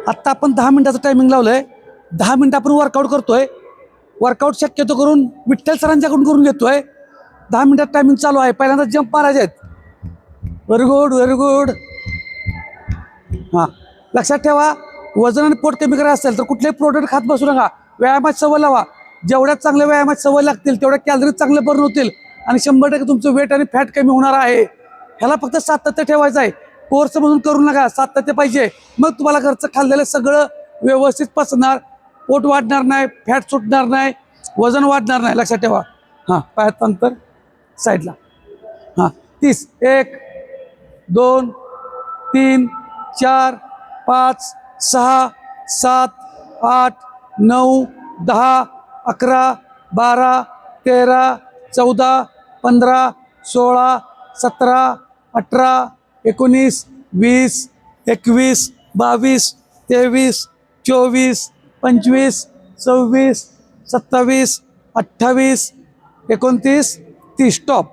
आत्ता आपण 10 मिनिटाचं टायमिंग लावलंय. 10 मिनिटं आपण वर्कआउट करतोय. वर्कआउट शक्यतो करून विठ्ठल सरांच्याकडून करून घेतोय. 10 मिनिटात टायमिंग चालू आहे. पहिल्यांदा जंप मारायचे आहेत. Very good, very good. हां, लक्षात ठेवा, वजन आणि पोट कमी करायचं असेल तर कुठलेही प्रोडक्ट खात बसू नका. व्यायामाची सवय लावा. जेवढ्या चांगल्या व्यायामाची सवय लागतील तेवढ्या कॅलरीज चांगले बर्न होतील आणि 100% तुमचं वेट आणि फॅट कमी होणार आहे. ह्याला फक्त सातत्य ठेवायचं आहे. कोर्स म्हणून करू नका, सातत्य पाहिजे. मग तुम्हाला घरचं खाल्लेलं सगळं व्यवस्थित पचणार, पोट वाढणार नाही, फॅट सुटणार नाही, वजन वाढणार नाही. लक्षात ठेवा. हां, पायात अंतर साईडला. हां, 30. 1 2 3 4 5 6 7 8 9 10 11 12 13 14 15 16 17 18 19 20 21 22 23 24 25 26 27 28 29 30. स्टॉप.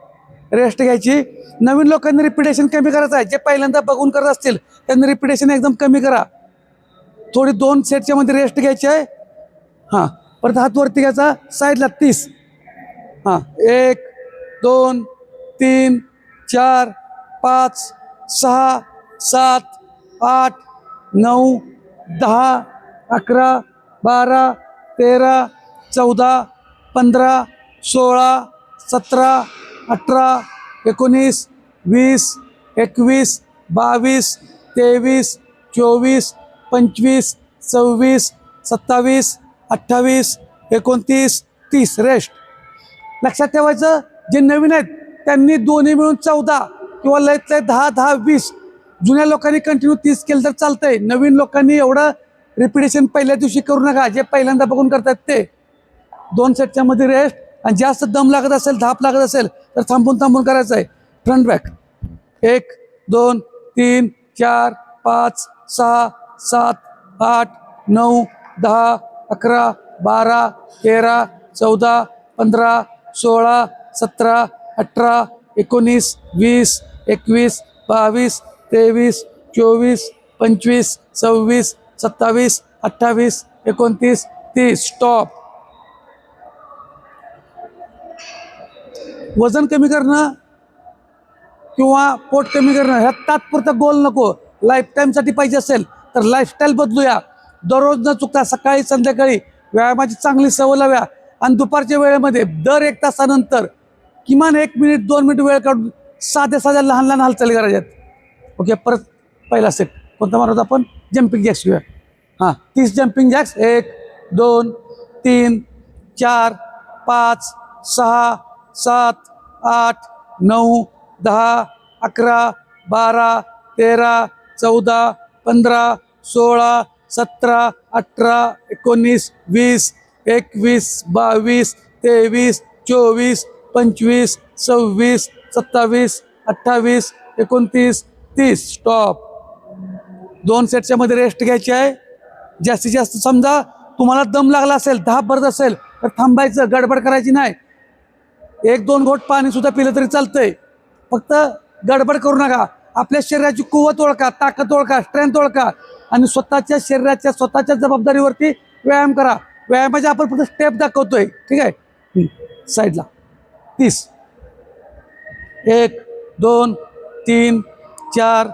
रेस्ट घ्यायची. नवीन लोकांनी रिपिटेशन कमी करायचं आहे. जे पहिल्यांदा बघून करत असतील त्यांनी रिपिटेशन एकदम कमी करा. थोडी 2 सेटच्या मध्ये रेस्ट घ्यायची आहे. हां, परत हात वरती घ्यायचा, साईडला. 30. हां, 1 2 3 4 5 6 7 8 9 10 11 12 13 14 15 16 17 18 19 20 21 22 23 24 25 26 27 28 29 30. रेस्ट. लक्षात ठेवायचं, जे नवीन आहेत त्यांनी दोन्ही मिळून 14 किंवा लयत लय 10 10 20. जुन्या लोकांनी कंटिन्यू 30 केलं तर चालतंय. नवीन लोकांनी एवढं रिपिटेशन पहिल्या दिवशी करू नका. जे पहिल्यांदा बघून करतात ते 2 सेटच्या मध्ये रेस्ट. आणि जास्त दम लागत असेल, धाप लागत असेल तर थांबून थांबून करायचं आहे. Front back. 1 2 3 4 5 6 7 8 9 10 11 12 13 14 15 16 17 18 19 20 21 22 23 24 25 26 27 28 29 30. स्टॉप. वजन कमी करणं किंवा पोट कमी करणं ह्या तात्पुरता गोल नको. लाईफ टाईमसाठी पाहिजे असेल तर लाईफस्टाईल बदलूया. दररोज न चुकता सकाळी संध्याकाळी व्यायामाची चांगली सवय लाव्या. आणि दुपारच्या वेळेमध्ये दर 1 तासानंतर किमान 1 मिनिट 2 मिनिट वेळ काढून साध्या साध्या लहान लहान हालचाली करायच्यात. ओके, परत पहिला सेट कोणता मारत आपण? जम्पिंग जॅक्स घेऊया. हां, 30 जम्पिंग जॅक्स. 1 2 3 4 5 6 7 8 9 10 11 12 13 14 15 16 17 18 19 20 21 22 23 24 25 26 27 28 29 30. स्टॉप. 2 सेटच्या मध्ये रेस्ट घ्यायची आहे. जास्तीत जास्त समजा तुम्हाला दम लागला असेल, धाप भरत असेल तर थांबायचं, गडबड करायची नाही. 1-2 घोट पाणी सुद्धा पिलं तरी चालतंय. फक्त गडबड करू नका. आपल्या शरीराची कुवत ओळखा, ताकद ओळखा, स्ट्रेंथ ओळखा आणि स्वतःच्या शरीराच्या स्वतःच्या जबाबदारीवरती व्यायाम करा. व्यायामाचे आपण फक्त स्टेप दाखवतोय. ठीक आहे. साईडला. 30. 1 2 3 4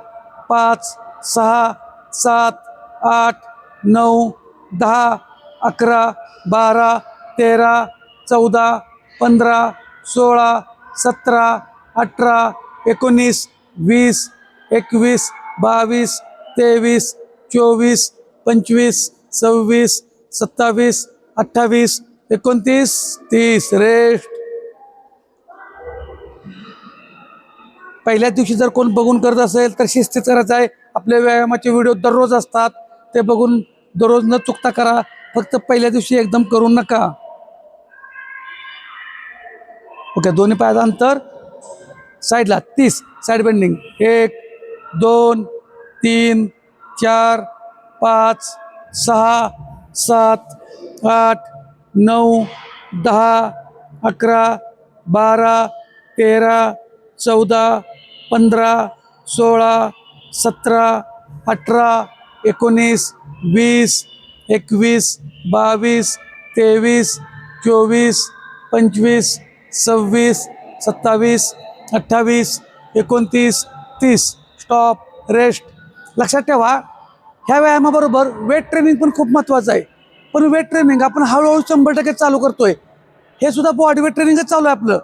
5 6 7 8 9 10 11 12 13 14 15 16 17 18 19 20 21 22 23 24 25 26 27 28 29 30. रेस्ट. पहिल्या दिवशी जर कोण बघून करत असेल तर शिस्तीत करायचं आहे. आपल्या व्यायामाचे व्हिडिओ दररोज असतात, ते बघून दररोज न चुकता करा. फक्त पहिल्या दिवशी एकदम करू नका. ओके, दोन्ही पायाचं अंतर साईडला. 30. Side bending. 1 2 3 4 5 6 7 8 9 10 11 12 13 14 15 16 17 18 19 20 21 22 23 24 25 26 27 28 29 30 stop rest. लक्षात ठेवा ह्या व्यायामाबरोबर वेट ट्रेनिंग पण खूप महत्त्वाचं आहे. पण वेट ट्रेनिंग आपण हळूहळू 100% चालू करतोय. हे सुद्धा बॉडी वेट ट्रेनिंगच चालू आहे आपलं.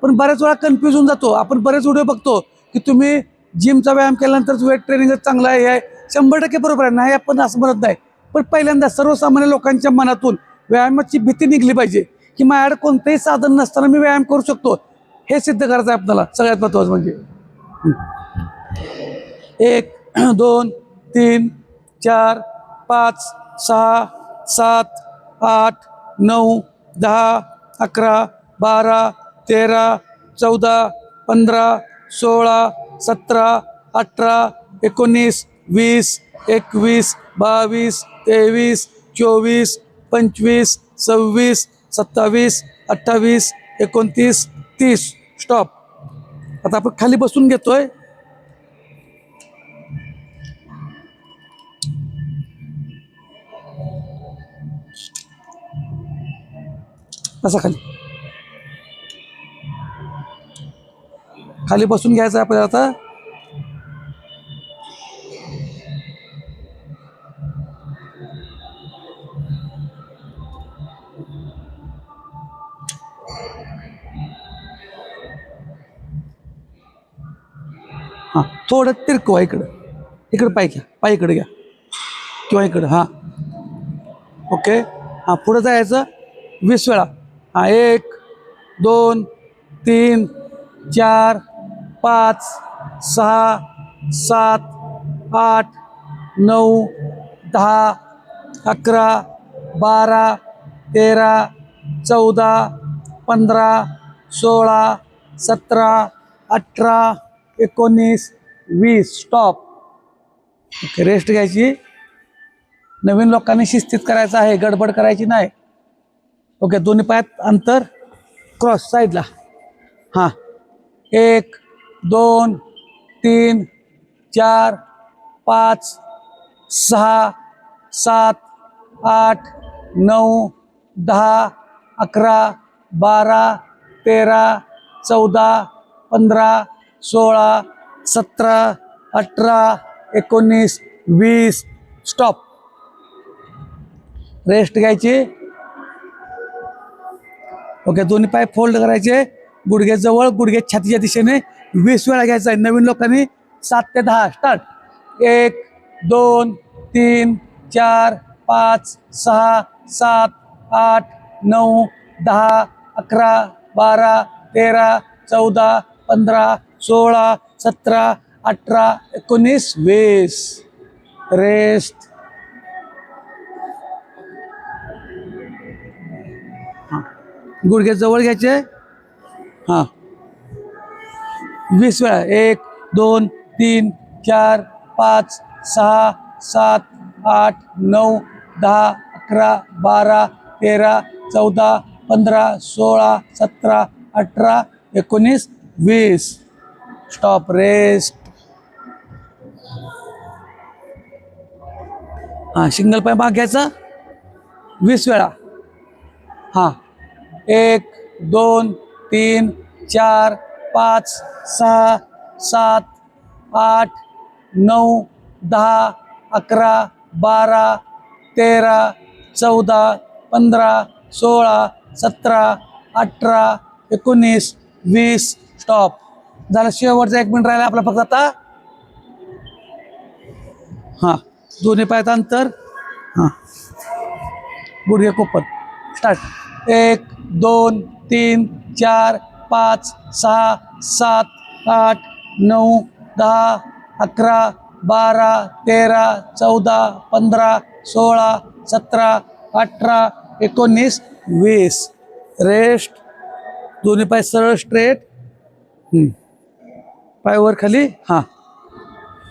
पण बऱ्याच वेळा कन्फ्यूज होऊन जातो. आपण बरेच व्हिडिओ बघतो की तुम्ही जिमचा व्यायाम केल्यानंतर वेट ट्रेनिंगच चांगलं आहे. हे 100% बरोबर आहे. नाही आपण असं म्हणत नाही. पण पहिल्यांदा सर्वसामान्य लोकांच्या मनातून व्यायामाची भीती निघली पाहिजे की माझ्याकडे कोणतंही साधन नसताना मी व्यायाम करू शकतो. हे सिद्ध करायचं आहे आपल्याला. सगळ्यात महत्त्वाचं म्हणजे 1 2 3 4 5 6 7 8 9 10 11 12 13 14 15 16 17 18 19 20 21 22 23 24 25 26 27 28 29 30 स्टॉप. आता आपण खाली बसून घेतोय. बसा खाली. खाली बसून घ्यायचं आहे आपल्याला आता. हां थोडं तिरकवा इकडं. इकडं पाय घ्या. पाय इकडे घ्या किंवा इकडं. हां ओके. हां पुढं जायचं 20 वेळा. हां 1 2 3 4 5 6 7 8 9 10 11 12 13 14 15 16 17 18 19 20 स्टॉप. ओके रेस्ट घ्यायची. नवीन लोकांनी शिस्तीत करायचं आहे. गडबड करायची नाही. ओके दोन्ही पायात अंतर क्रॉस साईडला. हां 1 2 3 4 5 6 7 8 9 10 11 12 13 14 15 16 17 18 19 20 स्टॉप. रेस्ट घ्यायची. ओके दोन्ही पाय फोल्ड करायचे. गुडघे जवळ. गुडघे छातीच्या दिशेने 20 वेळा घ्यायचा आहे. नवीन लोकांनी 7 ते 10 स्टार्ट. 1 2 3 4 5 6 7 8 9 10 11 12 13 14 15 16 17 18 19 20 रेस्ट. गुडघे जवळ घ्यायचे. हां 20 वेळा. 1 2 3 4 5 6 7 8 9 10 11 12 13 14 15 16 17 18 19 20 स्टॉप रेस्ट. हां सिंगल पाय माग घ्यायचा 20 वेळा. हां 1 2 3 4 5 6 7 8 9 10 11 12 13 14 15 16 17 18 19 20 स्टॉप. झालं. शेवटचा 1 मिनिट राहिला आपला फक्त आता. हां दोन्ही पायात अंतर. हां गुडघे कोपर स्टार्ट. 1 2 3 4 5 6 7 8 9 10 11 12 13 14 15 16 17 18 19 20 रेस्ट. दोन्ही पाय सरळ स्ट्रेट. पाय वर खाली. हां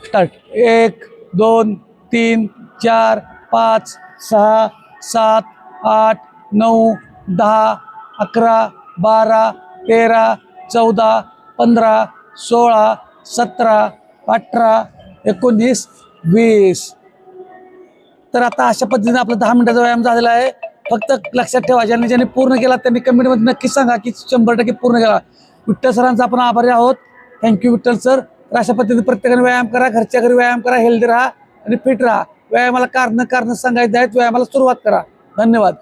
स्टार्ट. 1 2 3 4 5 6 7 8 9 10 11 12 13 14 15 16 17 18 19 20 तर आता अशा पद्धतीने आपला 10 मिनिटाचा व्यायाम झालेला आहे. फक्त लक्षात ठेवा, ज्यांनी पूर्ण केला त्यांनी कमेंटमध्ये नक्कीच सांगा की 100% पूर्ण केला. विठ्ठल सरांचा आपण आभारी आहोत. Thank you Vitthal sir. तर अशा पद्धतीने प्रत्येकाने व्यायाम करा, घरच्या घरी व्यायाम करा, हेल्दी राहा आणि फिट राहा. व्यायामाला कारण सांगायचं आहेत, व्यायामाला सुरुवात करा. धन्यवाद.